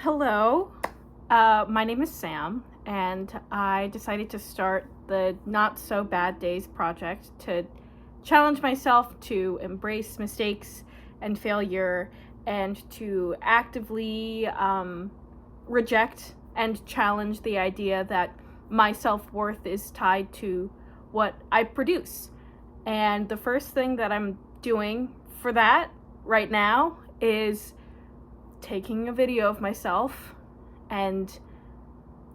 Hello, my name is Sam, and I decided to start the Not So Bad Days project to challenge myself to embrace mistakes and failure and to actively reject and challenge the idea that my self-worth is tied to what I produce. And the first thing that I'm doing for that right now is taking a video of myself and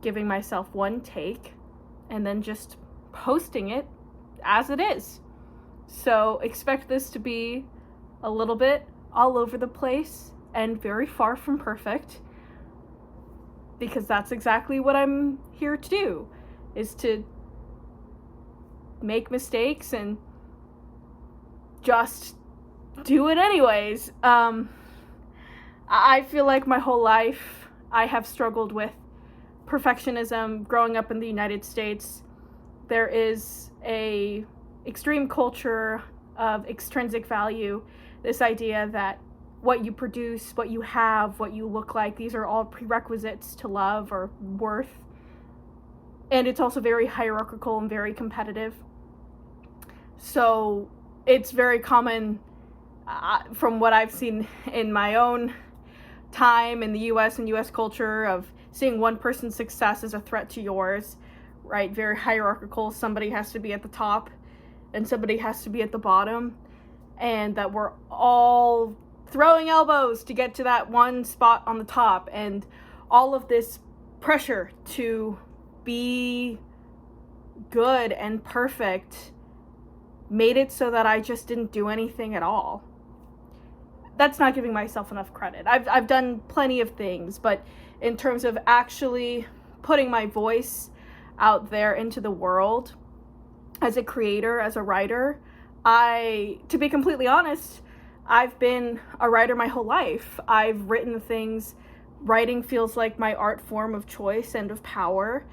giving myself one take and then just posting it as it is. So expect this to be a little bit all over the place and very far from perfect, because that's exactly what I'm here to do, is to make mistakes and just do it anyways. I feel like my whole life I have struggled with perfectionism. Growing up in the United States, there is a extreme culture of extrinsic value, this idea that what you produce, what you have, what you look like, these are all prerequisites to love or worth. And it's also very hierarchical and very competitive. So it's very common, from what I've seen in my own time in the US and US culture, of seeing one person's success as a threat to yours, right? Very hierarchical. Somebody has to be at the top and somebody has to be at the bottom, and that we're all throwing elbows to get to that one spot on the top, and all of this pressure to be good and perfect made it so that I just didn't do anything at all. That's not giving myself enough credit. I've done plenty of things, but in terms of actually putting my voice out there into the world as a creator, as a writer, to be completely honest, I've been a writer my whole life. I've written things. Writing feels like my art form of choice and of power.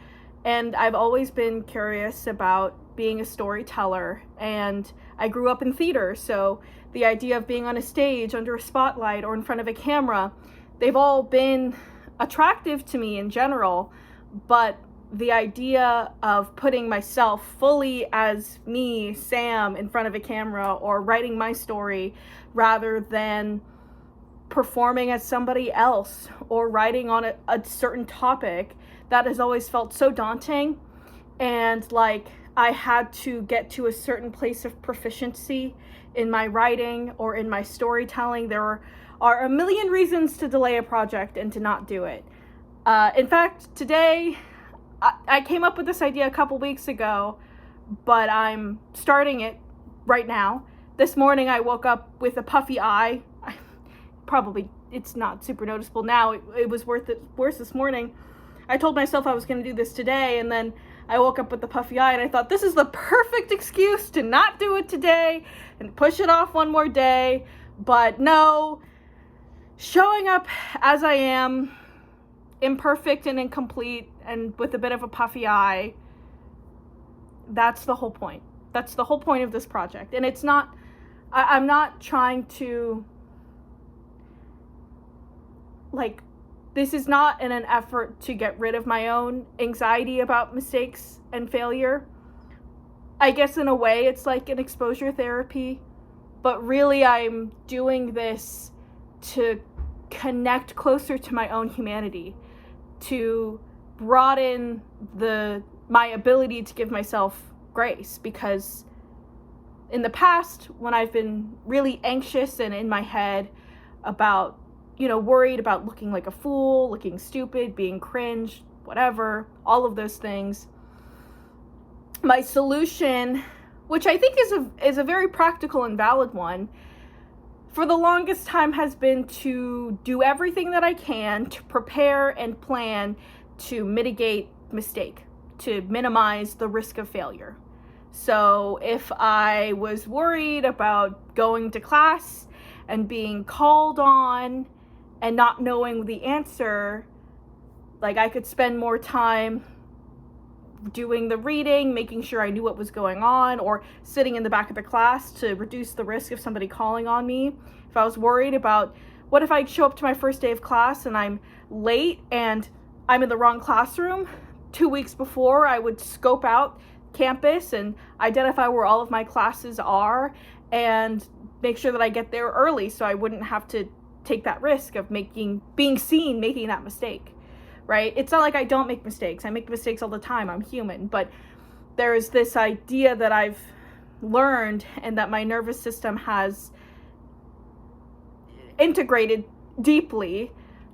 And I've always been curious about being a storyteller, and I grew up in theater, so the idea of being on a stage, under a spotlight, or in front of a camera, they've all been attractive to me in general, but the idea of putting myself fully as me, Sam, in front of a camera, or writing my story rather than performing as somebody else or writing on a certain topic, that has always felt so daunting. And like I had to get to a certain place of proficiency in my writing or in my storytelling. There are a million reasons to delay a project and to not do it. In fact, today, I came up with this idea a couple weeks ago, but I'm starting it right now. This morning I woke up with a puffy eye. It's not super noticeable now. It was worse this morning. I told myself I was going to do this today, and then I woke up with the puffy eye, and I thought, this is the perfect excuse to not do it today and push it off one more day. But no, showing up as I am, imperfect and incomplete and with a bit of a puffy eye, that's the whole point. That's the whole point of this project. And it's not, I'm not trying to, this is not in an effort to get rid of my own anxiety about mistakes and failure. I guess in a way it's like an exposure therapy, but really I'm doing this to connect closer to my own humanity, to broaden my ability to give myself grace, because in the past, when I've been really anxious and in my head about, worried about looking like a fool, looking stupid, being cringe, whatever, all of those things, my solution, which I think is a very practical and valid one, for the longest time has been to do everything that I can to prepare and plan to mitigate mistake, to minimize the risk of failure. So if I was worried about going to class and being called on and not knowing the answer, I could spend more time doing the reading, making sure I knew what was going on, or sitting in the back of the class to reduce the risk of somebody calling on me. If I was worried about What if I show up to my first day of class and I'm late and I'm in the wrong classroom? 2 weeks before, I would scope out campus and identify where all of my classes are and make sure that I get there early so I wouldn't have to take that risk of being seen making that mistake, right? It's not like I don't make mistakes. I make mistakes all the time. I'm human. But there's this idea that I've learned and that my nervous system has integrated deeply,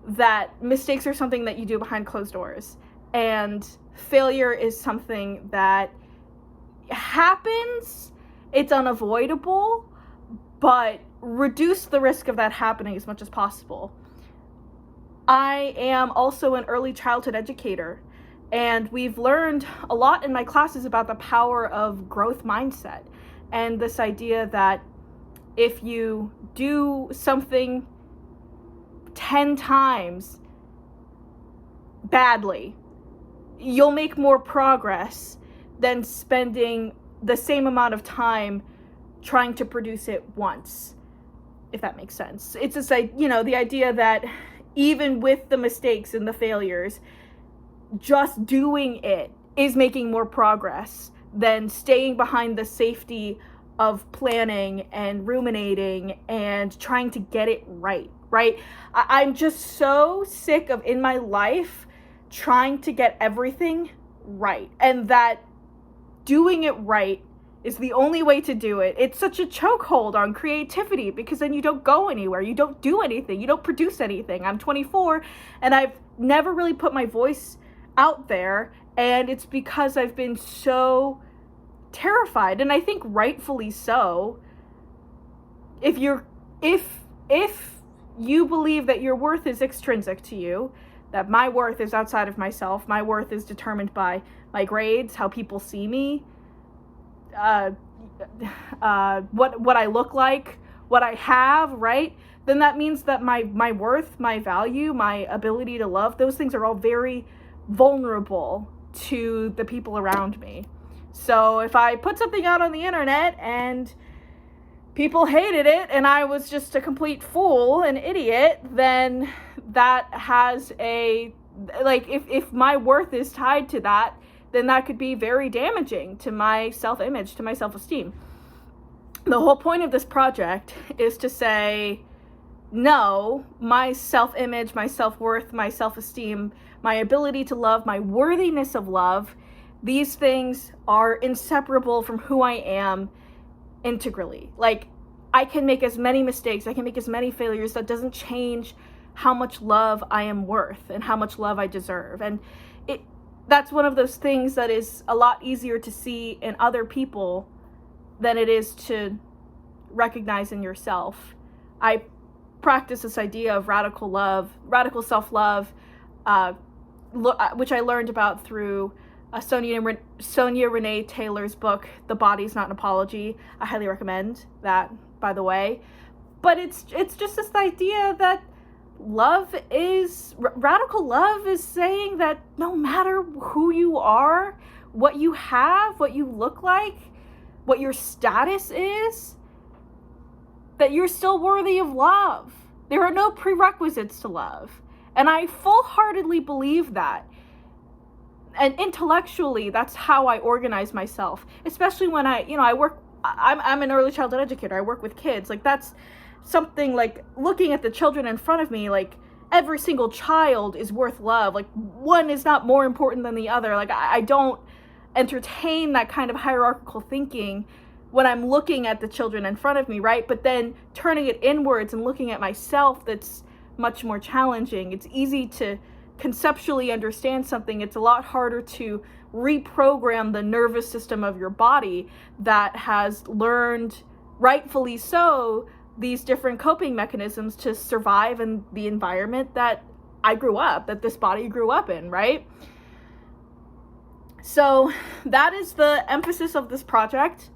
that mistakes are something that you do behind closed doors. And failure is something that happens. It's unavoidable, but reduce the risk of that happening as much as possible. I am also an early childhood educator, and we've learned a lot in my classes about the power of growth mindset and this idea that if you do something 10 times badly, you'll make more progress than spending the same amount of time trying to produce it once, if that makes sense. It's just like, the idea that even with the mistakes and the failures, just doing it is making more progress than staying behind the safety of planning and ruminating and trying to get it right? I'm just so sick of, in my life, trying to get everything right, and that doing it right is the only way to do it. It's such a chokehold on creativity because then you don't go anywhere. You don't do anything. You don't produce anything. I'm 24 and I've never really put my voice out there, and it's because I've been so terrified, and I think rightfully so. If you believe that your worth is extrinsic to you, that my worth is outside of myself, my worth is determined by my grades, how people see me, what I look like, what I have, right? Then that means that my worth, my value, my ability to love, those things are all very vulnerable to the people around me. So if I put something out on the internet and people hated it and I was just a complete fool, an idiot, then that has if my worth is tied to that, then that could be very damaging to my self-image, to my self-esteem. The whole point of this project is to say, no, my self-image, my self-worth, my self-esteem, my ability to love, my worthiness of love, these things are inseparable from who I am integrally. I can make as many mistakes, I can make as many failures, that doesn't change how much love I am worth and how much love I deserve. And that's one of those things that is a lot easier to see in other people than it is to recognize in yourself. I practice this idea of radical self-love, which I learned about through Sonia Renee Taylor's book, The Body's Not an Apology. I highly recommend that, by the way. But it's just this idea that radical love is saying that no matter who you are, what you have, what you look like, what your status is, that you're still worthy of love. There are no prerequisites to love. And I full-heartedly believe that. And intellectually, that's how I organize myself, especially when I work, I'm an early childhood educator. I work with kids. That's something, looking at the children in front of me, every single child is worth love. One is not more important than the other. I don't entertain that kind of hierarchical thinking when I'm looking at the children in front of me, right? But then turning it inwards and looking at myself, that's much more challenging. It's easy to conceptually understand something. It's a lot harder to reprogram the nervous system of your body that has learned, rightfully so, these different coping mechanisms to survive in the environment that that this body grew up in, right? So that is the emphasis of this project.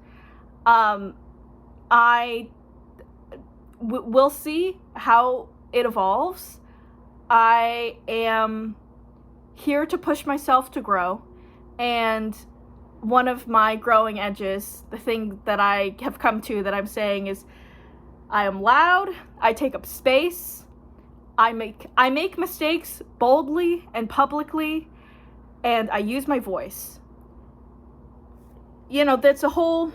We'll see how it evolves. I am here to push myself to grow, and one of my growing edges, the thing that I have come to that I'm saying is, I am loud, I take up space, I make mistakes boldly and publicly, and I use my voice. You know, there's a whole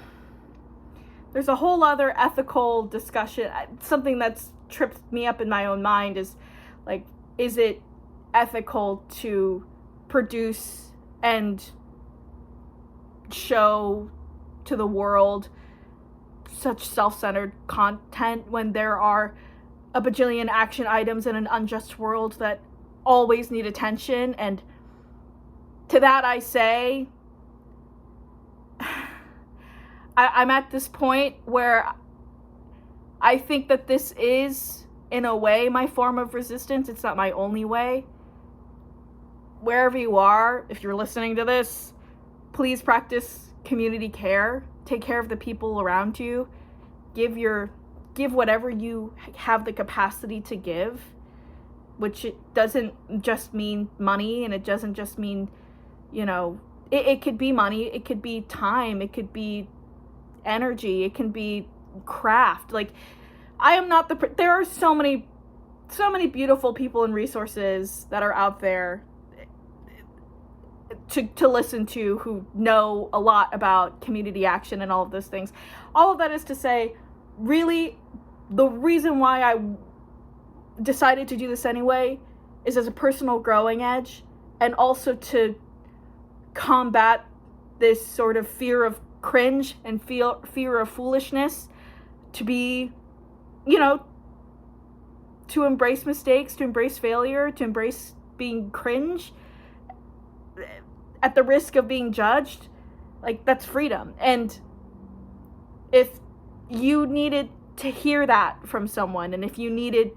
other ethical discussion. Something that's tripped me up in my own mind is, like, is it ethical to produce and show to the world such self-centered content when there are a bajillion action items in an unjust world that always need attention? And to that I say, I'm at this point where I think that this is, in a way, my form of resistance. It's not my only way. Wherever you are, if you're listening to this, please practice community care. Take care of the people around you. Give whatever you have the capacity to give, which it doesn't just mean money, and it doesn't just mean, you know, it could be money, it could be time, it could be energy, it can be craft. Like, I am not there are so many beautiful people and resources that are out there to listen to, who know a lot about community action and all of those things. All of that is to say, really, the reason why I decided to do this anyway is as a personal growing edge, and also to combat this sort of fear of cringe and fear of foolishness, to be, you know, to embrace mistakes, to embrace failure, to embrace being cringe at the risk of being judged. Like, that's freedom. And if you needed to hear that from someone, and if you needed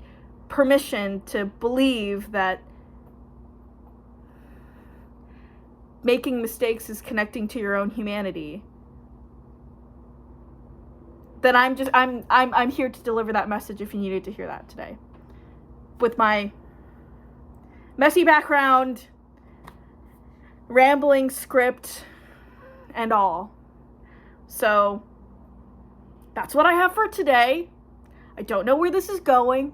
permission to believe that making mistakes is connecting to your own humanity, then I'm here to deliver that message if you needed to hear that today. With my messy background, rambling script, and all. So that's what I have for today. I don't know where this is going,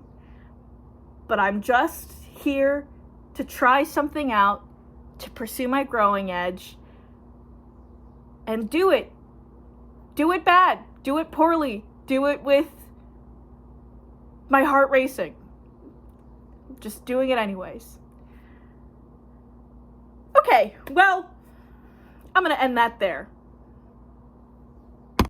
but I'm just here to try something out, to pursue my growing edge, and do it. Do it bad. Do it poorly. Do it with my heart racing. Just doing it anyways. Okay, well, I'm going to end that there.